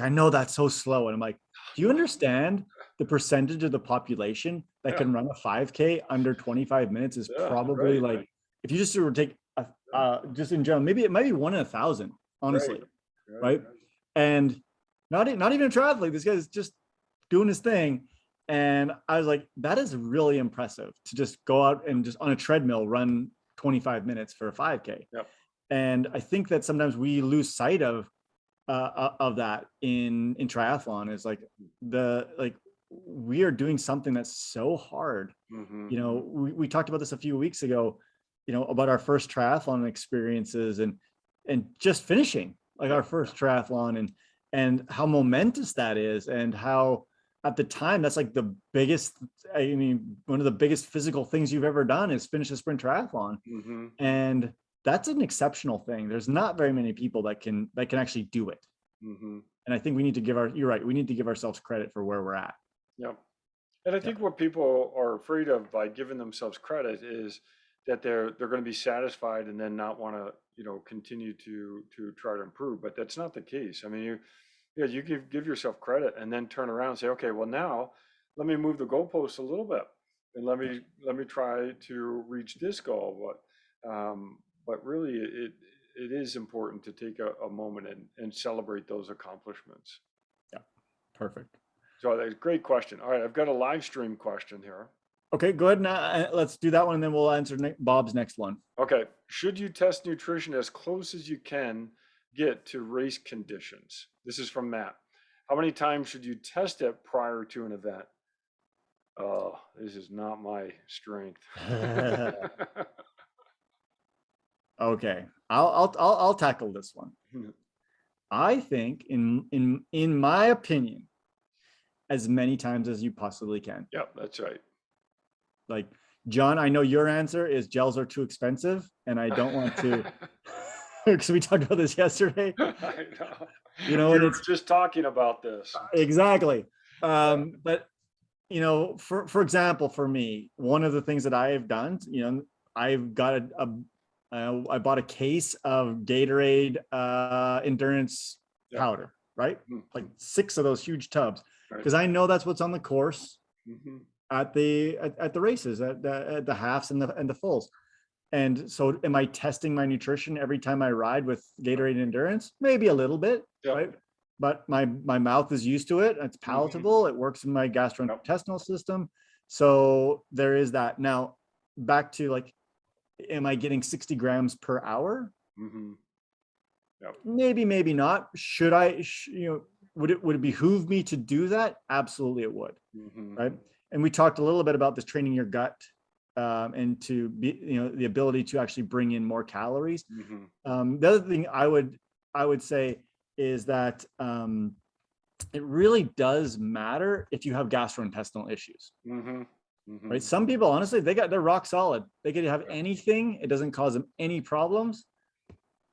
know that's so slow. And I'm like, do you understand the percentage of the population that can run a 5K under 25 minutes is probably like, if you just were to take just in general, maybe it might be 1 in 1,000, honestly. Right. And not even a triathlete. This guy's just doing his thing. And I was like, that is really impressive to just go out and just on a treadmill run 25 minutes for a 5K. And I think that sometimes we lose sight of that in triathlon, is like we are doing something that's so hard. We talked about this a few weeks ago, about our first triathlon experiences and just finishing like our first triathlon, and how momentous that is, and how at the time that's like the biggest, one of the biggest physical things you've ever done is finish a sprint triathlon. And that's an exceptional thing. There's not very many people that can actually do it. And I think we need to you're right, we need to give ourselves credit for where we're at. And I think what people are afraid of by giving themselves credit is that they're going to be satisfied and then not want to continue to try to improve. But that's not the case. I mean, you give yourself credit and then turn around and say, okay, well, now let me move the goalposts a little bit, and let me try to reach this goal. But really, it is important to take a moment and celebrate those accomplishments. Perfect. So that's a great question. All right, I've got a live stream question here. Okay, go ahead. Now let's do that one, and then we'll answer Bob's next one. Okay. Should you test nutrition as close as you can get to race conditions? This is from Matt. How many times should you test it prior to an event? Oh, this is not my strength. Okay, I'll tackle this one. I think, in my opinion, as many times as you possibly can. Yep, that's right. Like, John, I know your answer is gels are too expensive, and I don't want to, because we talked about this yesterday. I know. We were just talking about this. Exactly. But, for example, for me, one of the things that I have done, I've got I bought a case of Gatorade endurance Yeah. powder, right? Like Mhm. 6 of those huge tubs, Right. because I know that's what's on the course Mhm. at the races, at the halves and the fulls. And so am I testing my nutrition every time I ride with Gatorade Endurance? Maybe a little bit, Yep. right? But my mouth is used to it. It's Mhm. palatable. It works in my Yep. gastrointestinal system. So there is that. Now back to like, am I getting 60 grams per hour? Mhm. Yep. Maybe, maybe not. Should I, would it behoove me to do that? Absolutely, it would. Mhm. Right. And we talked a little bit about this training your gut, and to be, the ability to actually bring in more calories. Mhm. The other thing I would say is that it really does matter if you have gastrointestinal issues, Mhm. right? Mhm. Some people, honestly, they're rock solid. They could have anything. It doesn't cause them any problems.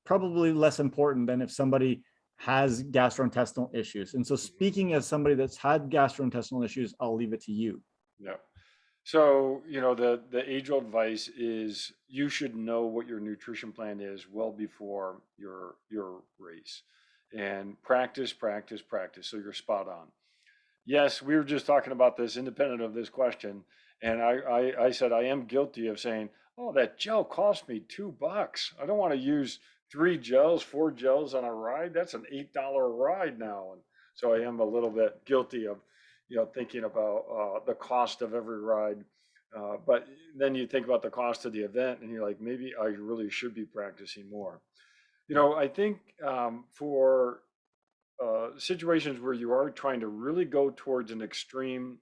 Probably less important than if somebody has gastrointestinal issues. And so Mhm. speaking as somebody that's had gastrointestinal issues, I'll leave it to you. Yep. So, the age-old advice is you should know what your nutrition plan is well before your race. And practice, practice, practice. So you're spot on. Yes, we were just talking about this independent of this question. And I said I am guilty of saying, oh, that gel cost me $2. I don't want to use 3 gels, 4 gels on a ride. That's an $8 ride now. And so I am a little bit guilty of, thinking about the cost of every ride. But then you think about the cost of the event and you're like, maybe I really should be practicing more. I think for situations where you are trying to really go towards an extreme,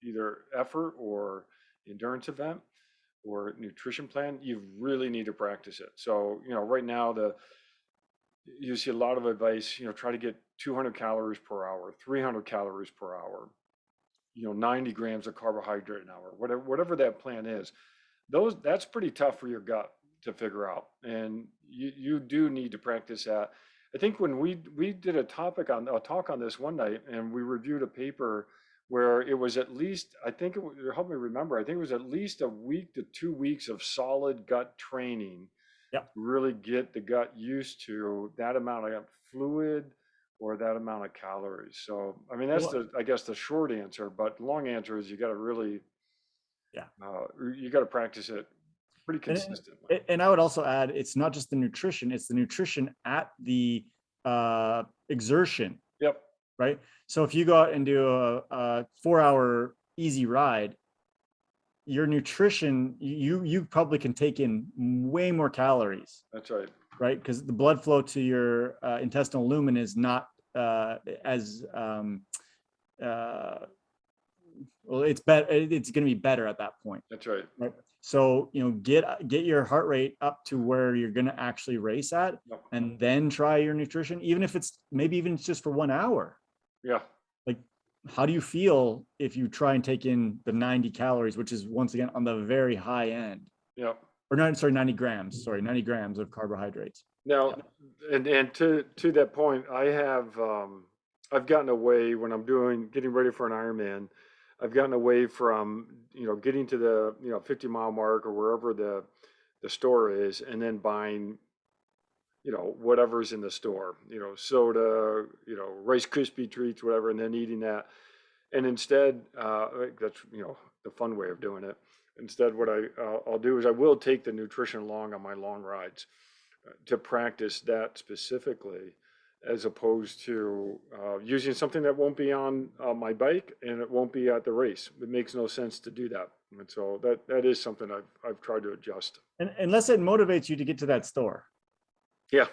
either effort or endurance event or nutrition plan, you really need to practice it. So, right now you see a lot of advice, try to get 200 calories per hour, 300 calories per hour, 90 grams of carbohydrate an hour, whatever that plan is. That's pretty tough for your gut to figure out, and you do need to practice that. I think when we did a talk on this one night, and we reviewed a paper where it was at least, I think help me remember, I think it was at least a week to 2 weeks of solid gut training Yep. to really get the gut used to that amount of fluid or that amount of calories. So I mean that's Well, the, I guess, the short answer, but the long answer is you got to really yeah. you got to practice it pretty And, consistently. and I would also add, it's not just the nutrition, it's the nutrition at the exertion, Yep. right? So if you go out and do a 4 hour easy ride, your nutrition, you probably can take in way more calories, That's right. right? Because the blood flow to your intestinal lumen is not as uh, well, it's better. It's going to be better at that point, That's right. right? So get your heart rate up to where you're going to actually race at, Yep. and then try your nutrition, even if it's maybe even just for 1 hour. Yeah. Like, how do you feel if you try and take in the 90 calories, which is once again on the very high end? Yep. Or not, sorry, 90 grams. Sorry, 90 grams of carbohydrates. Now, and to that point, I've gotten away when I'm getting ready for an Ironman. I've gotten away from getting to the 50-mile mark or wherever the store is, and then buying whatever's in the store, soda, Rice Krispie treats, whatever, and then eating that. And instead, like, that's the fun way of doing it. Instead, what I'll do is I will take the nutrition along on my long rides to practice that specifically, as opposed to using something that won't be on my bike and it won't be at the race. It makes no sense to do that. And so that is something I've tried to adjust. And unless it motivates you to get to that store, Yeah.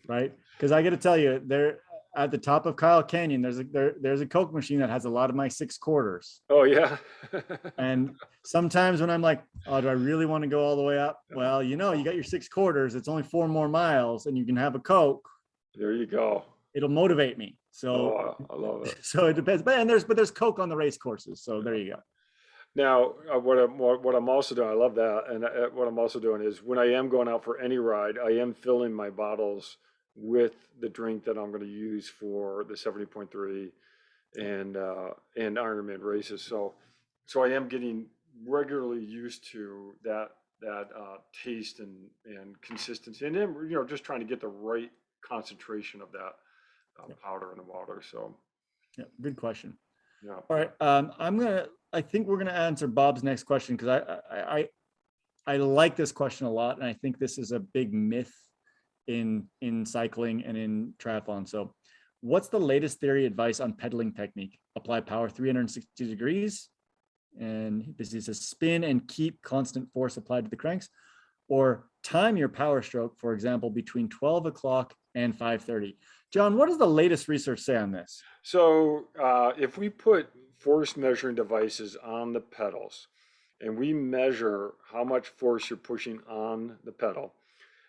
right? Because I got to tell you, there at the top of Kyle Canyon, there's a Coke machine that has a lot of my 6 quarters. Oh yeah. And sometimes when I'm like, oh, do I really want to go all the way up? Well, you got your 6 quarters. It's only 4 more miles, and you can have a Coke. There you go. It'll motivate me. So, Oh, I love it. so it depends. But there's Coke on the race courses. So there you go. Now, what I'm also doing, I love that, and what I'm also doing is when I am going out for any ride, I am filling my bottles with the drink that I'm going to use for the 70.3 and Ironman races. So I am getting regularly used to that taste and consistency, and then just trying to get the right concentration of that Yeah. powder in the water. So, Yeah, good question. yeah. All right, I think we're gonna answer Bob's next question because I like this question a lot, and I think this is a big myth in cycling and in triathlon. So, what's the latest theory advice on pedaling technique? Apply power 360 degrees, and this is a spin and keep constant force applied to the cranks, or time your power stroke, for example, between 12 o'clock and 5:30. John, what does the latest research say on this? So if we put force measuring devices on the pedals and we measure how much force you're pushing on the pedal,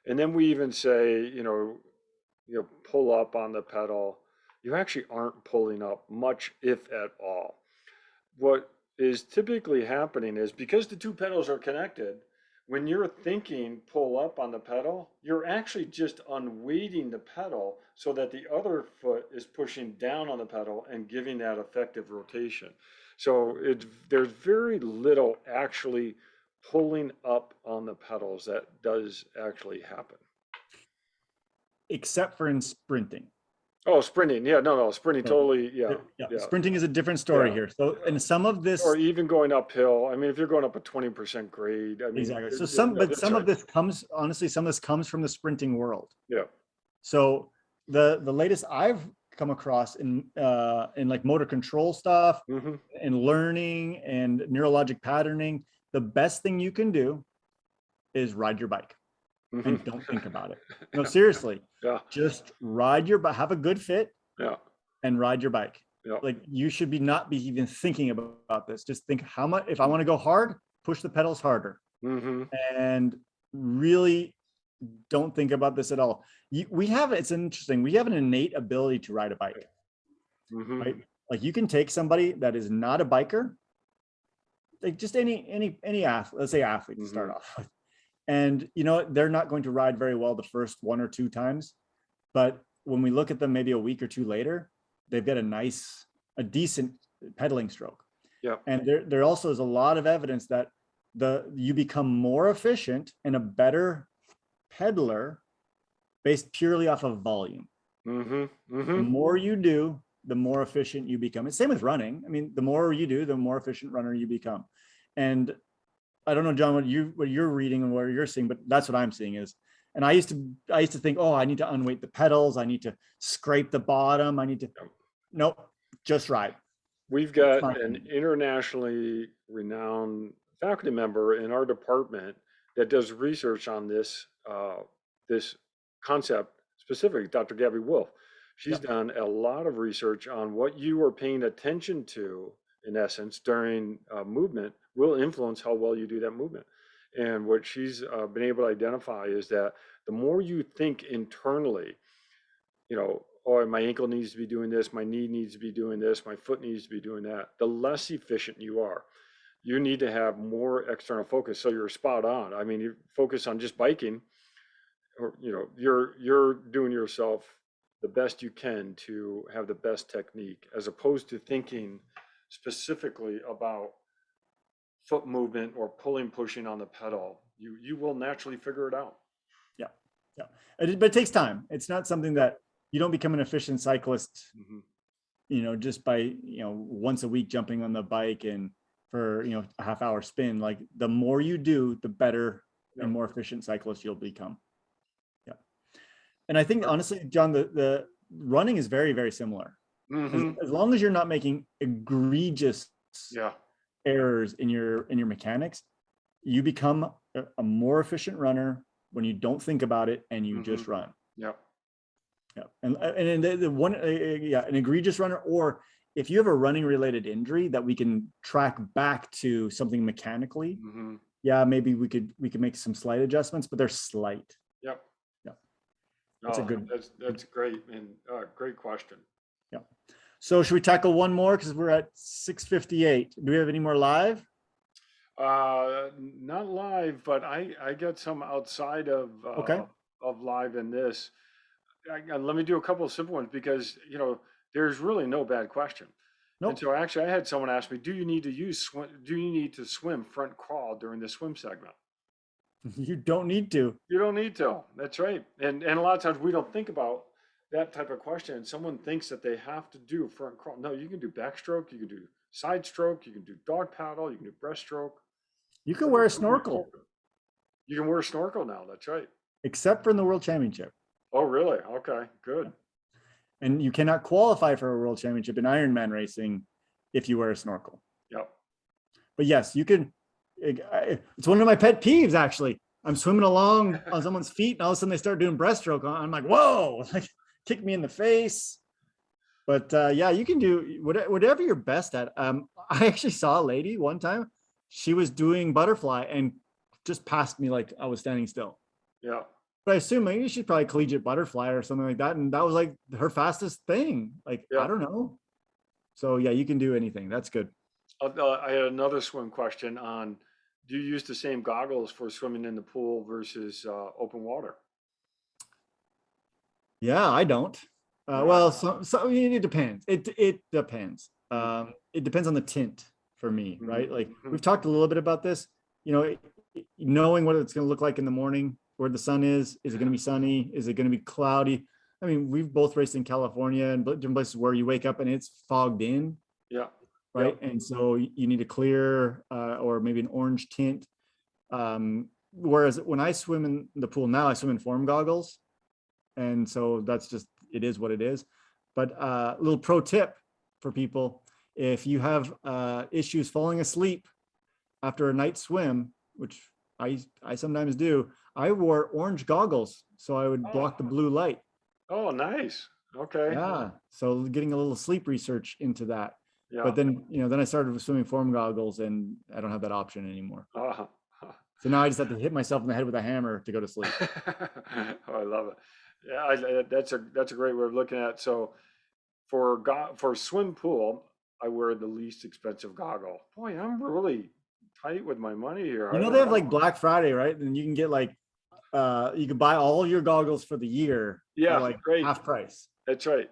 and then we even say, pull up on the pedal, you actually aren't pulling up much, if at all. What is typically happening is because the two pedals are connected, when you're thinking pull up on the pedal, you're actually just unweighting the pedal so that the other foot is pushing down on the pedal and giving that effective rotation. So there's very little actually pulling up on the pedals that does actually happen. Except for in sprinting. Oh, sprinting. Yeah, no, sprinting totally. Yeah, yeah. Sprinting is a different story Yeah. here. So, and some of this, Or even going uphill. I mean, if you're going up a 20% grade, I mean, exactly. So that's some right. of this comes, honestly, some of this comes from the sprinting world. Yeah. So the latest I've come across in like motor control stuff Mm-hmm. and learning and neurologic patterning, the best thing you can do is ride your bike Mm-hmm. and don't think about it. No, seriously. Yeah. Just ride your bike, have a good fit, Yeah. and ride your bike. Yeah. Like you should not be even thinking about this. Just think how much, if I want to go hard, push the pedals harder. Mm-hmm. And really don't think about this at all. It's interesting. We have an innate ability to ride a bike, Mm-hmm. right? Like you can take somebody that is not a biker, like just any athlete, let's say athlete to start off with. And they're not going to ride very well the first one or two times. But when we look at them maybe a week or two later, they've got a decent pedaling stroke. Yeah. And there also is a lot of evidence that you become more efficient and a better peddler based purely off of volume. Mm-hmm. Mm-hmm. The more you do, the more efficient you become. It's same with running. I mean, the more you do, the more efficient runner you become. And I don't know, John, what you're reading and what you're seeing, but that's what I'm seeing is. And I used to think, oh, I need to unweight the pedals. I need to scrape the bottom. Nope, just ride. We've got an internationally renowned faculty member in our department that does research on this concept specifically, Dr. Gabby Wolf. She's done a lot of research on what you are paying attention to, in essence, during movement will influence how well you do that movement. And what she's been able to identify is that the more you think internally, oh, my ankle needs to be doing this, my knee needs to be doing this, my foot needs to be doing that, the less efficient you are. You need to have more external focus. So you're spot on. I mean, you focus on just biking, or you're doing yourself the best you can to have the best technique, as opposed to thinking specifically about foot movement or pushing on the pedal. You will naturally figure it out. Yeah. But it takes time. It's not something that you don't become an efficient cyclist, just by, once a week jumping on the bike and for, a half hour spin. Like the more you do, the better and more efficient cyclist you'll become. Yeah. And I think honestly, John, the running is very, very similar. As long as you're not making egregious errors in your mechanics, you become a more efficient runner when you don't think about it and you just run. Yeah. And the one, an egregious runner, or if you have a running related injury that we can track back to something mechanically, maybe we could make some slight adjustments, but they're slight. Yep. Yeah. That's great. And great question. Yeah. So should we tackle one more? Cause we're at 6:58. Do we have any more live? Not live, but I got some outside of live in this. Let me do a couple of simple ones because there's really no bad question. Nope. And so actually, I had someone ask me, "Do you need to swim front crawl during the swim segment?" You don't need to. You don't need to. That's right. And a lot of times we don't think about that type of question. And someone thinks that they have to do front crawl. No, you can do backstroke, you can do side stroke, you can do dog paddle, you can do breaststroke. You can wear a snorkel, You can wear a snorkel now. That's right. except for in the World Championship. Oh, really? Okay, good. And you cannot qualify for a World Championship in Ironman racing if you wear a snorkel. Yep. But yes, you can. It's one of my pet peeves, actually. I'm swimming along on someone's feet, and all of a sudden they start doing breaststroke. I'm like, whoa, like kick me in the face. But yeah, you can do whatever you're best at. I actually saw a lady one time. She was doing butterfly and just passed me like I was standing still. Yeah. But I assume maybe she's probably collegiate butterfly or something like that. And that was like her fastest thing. Like, Yeah. I don't know. So yeah, you can do anything. That's good. I had another swim question on, do you use the same goggles for swimming in the pool versus open water? Yeah, I don't. Well, so it depends. It depends. It depends on the tint for me, right? Like we've talked a little bit about this. You know, knowing what it's going to look like in the morning, where the sun is it going to be sunny? Is it going to be cloudy? I mean, we've both raced in California and different places where you wake up and it's fogged in. Yeah. Right. Yep. And so you need a clear or maybe an orange tint. Whereas when I swim in the pool now, I swim in form goggles. And so that's just, it is what it is. But a little pro tip for people, if you have issues falling asleep after a night swim, which I sometimes do, I wore orange goggles so I would block the blue light. Oh, nice. Okay. Yeah. So getting a little sleep research into that. Yeah. But then, then I started with swimming form goggles and I don't have that option anymore. So now I just have to hit myself in the head with a hammer to go to sleep. Oh, I love it. Yeah, that's a great way of looking at it. So for swim pool, I wear the least expensive goggle. Boy, I'm really tight with my money here. They have like Black Friday, right? And you can get like you can buy all your goggles for the year. Yeah, like great. Half price. That's right.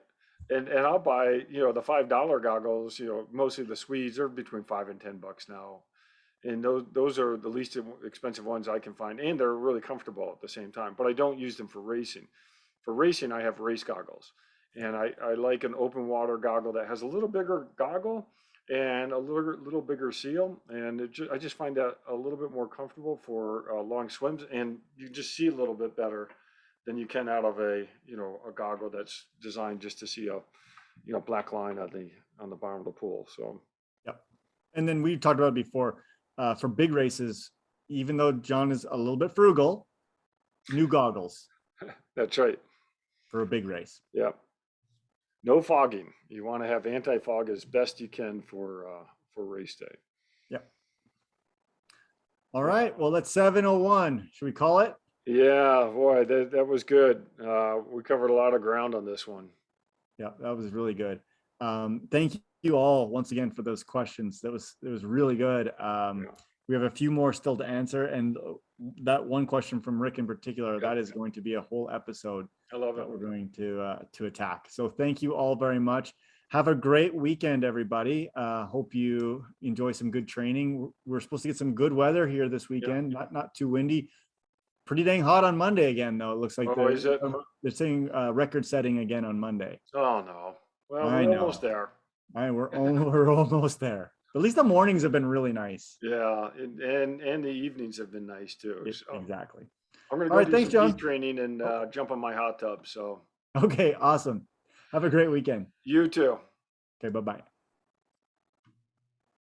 And I'll buy, the $5 goggles, mostly the Swedes are between $5 and $10 now. And those are the least expensive ones I can find. And they're really comfortable at the same time, but I don't use them for racing. For racing, I have race goggles, and I like an open water goggle that has a little bigger goggle and a little bigger seal. And I just find that a little bit more comfortable for long swims, and you just see a little bit better than you can out of a goggle that's designed just to see a black line on the bottom of the pool. So yep. And then we talked about it before, for big races, even though John is a little bit frugal, new goggles. That's right. For a big race. Yep. No fogging. You want to have anti-fog as best you can for race day. Yep. All right. Well, that's 7:01. Should we call it? Yeah, boy, that was good. We covered a lot of ground on this one. Yeah, that was really good. Thank you all once again for those questions. It was really good. We have a few more still to answer, and that one question from Rick in particular, that is going to be a whole episode. I love it. We're going to attack. So thank you all very much. Have a great weekend, everybody. Hope you enjoy some good training. We're supposed to get some good weather here this weekend. Not too windy. Pretty dang hot on Monday again, though. It looks like they're saying record setting again on Monday. Oh no! Well, we're almost there. We're almost there. At least the mornings have been really nice. Yeah, and the evenings have been nice too. So. Exactly. I'm gonna go do some heat training and jump on my hot tub. So. Okay, awesome. Have a great weekend. You too. Okay, bye-bye.